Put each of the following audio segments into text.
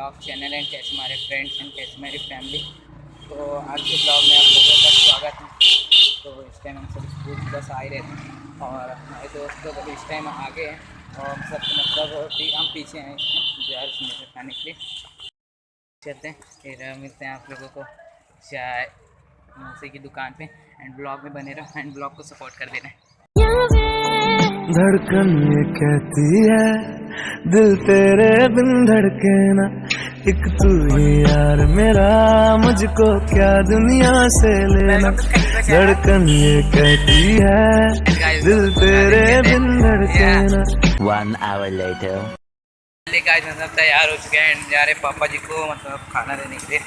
Blog channel and कैसे हमारे friends and कैसे मेरी फैमिली। तो आज के ब्लॉग में आप लोगों का स्वागत है। तो इस टाइम हम सब स्कूल बस आ ही रहते हैं और हमारे दोस्त लोग अभी इस टाइम आगे हैं और हम सब मतलब हम पीछे हैं इस टाइम बाहर समोसे खाने के लिए। चलते हैं फिर मिलते हैं आप लोगों को चाय समोसे की दुकान पे एंड ब्लॉग में बने रहो एंड ब्लॉग को सपोर्ट कर देना। धड़कन ये कहती है दिल तेरे बिन धड़के ना, एक तू ही यार मेरा, मुझको क्या दुनिया से लेना। धड़कन ये कहती है दिल तेरे बिन धड़के ना। 1 hour later. गाइस हम सब तैयार हो चुके हैं एंड जा रहे पापा जी को मतलब खाना देने के लिए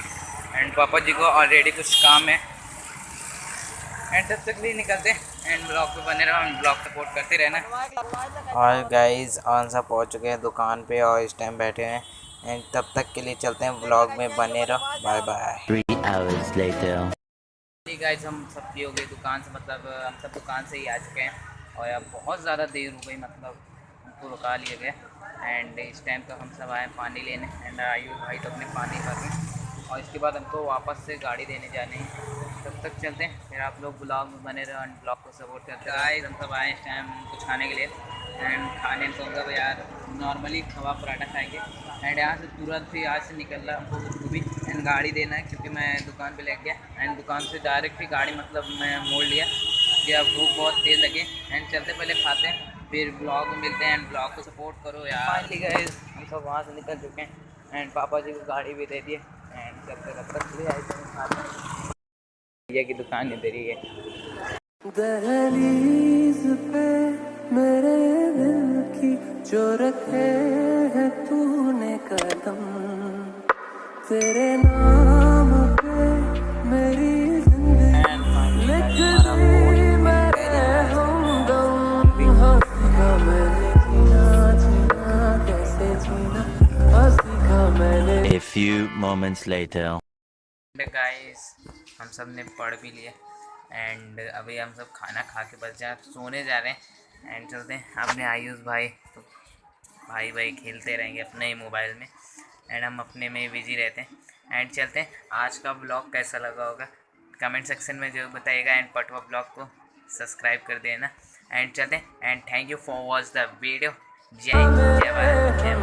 एंड पापा जी को ऑलरेडी कुछ काम है एंड तब तक भी निकलते एंड ब्लॉग पे बने रहो एंड ब्लॉग सपोर्ट करते रहना। और गाइस ऑन सब पहुंच चुके हैं दुकान पे और इस टाइम बैठे हैं एंड तब तक के लिए चलते हैं ब्लॉग में बने रहो। Bye bye. 3 hours later. Guys हम सब फ्री हो गए दुकान से, मतलब हम सब दुकान से ही आ चुके हैं और अब बहुत ज़्यादा देर हो गई, मतलब हमको रुका लिया गया एंड इस टाइम तो हम सब आए पानी लेने एंड आयुष भाई तो अपने पानी भर गए और इसके बाद हमको वापस से गाड़ी देने जानी है। तब तक चलते हैं फिर आप लोग ब्लॉग में बने रहो एंड ब्लॉग को सपोर्ट करते हैं। गाइस हम सब आए इस टाइम कुछ खाने के लिए एंड खाने तो मतलब यार नॉर्मली खवा पराठा खाएंगे एंड यहाँ से तुरंत फिर यहाँ से निकल रहा हमको खुद को भी एंड गाड़ी देना है क्योंकि मैं दुकान पे लेके गया एंड दुकान से डायरेक्ट ही गाड़ी मतलब मैं मोड़ लिया कि अब भूख बहुत तेज़ लगे एंड चलते पहले खाते हैं फिर ब्लॉग में मिलते हैं एंड ब्लॉग को सपोर्ट करो यार। फाइनली गाइस हम सब वहाँ से निकल चुके हैं एंड पापा जी को गाड़ी भी दे दिए एंड चलते तब तक ले आए भैया की दुकान इधर ही है। दहलीज पे मेरे दिल की जो रखे है तूने कदम, तेरे नाम पे मेरी जिंदगी लिख दी मेरे हमदम। हंसी का मैंने जीना जीना कैसे जीना, हंसी का मैंने। A few moments later. Guys हम सब ने पढ़ भी लिए एंड अभी हम सब खाना खा के बस जा सोने जा रहे हैं एंड चलते हैं अपने आयुष भाई तो भाई खेलते रहेंगे अपने ही मोबाइल में एंड हम अपने में बिजी रहते हैं एंड चलते हैं। आज का ब्लॉग कैसा लगा होगा कमेंट सेक्शन में जरूर बताइएगा एंड पटवा ब्लॉग को सब्सक्राइब कर देना एंड चलते हैं and thank you for watch the video. जय भारत जय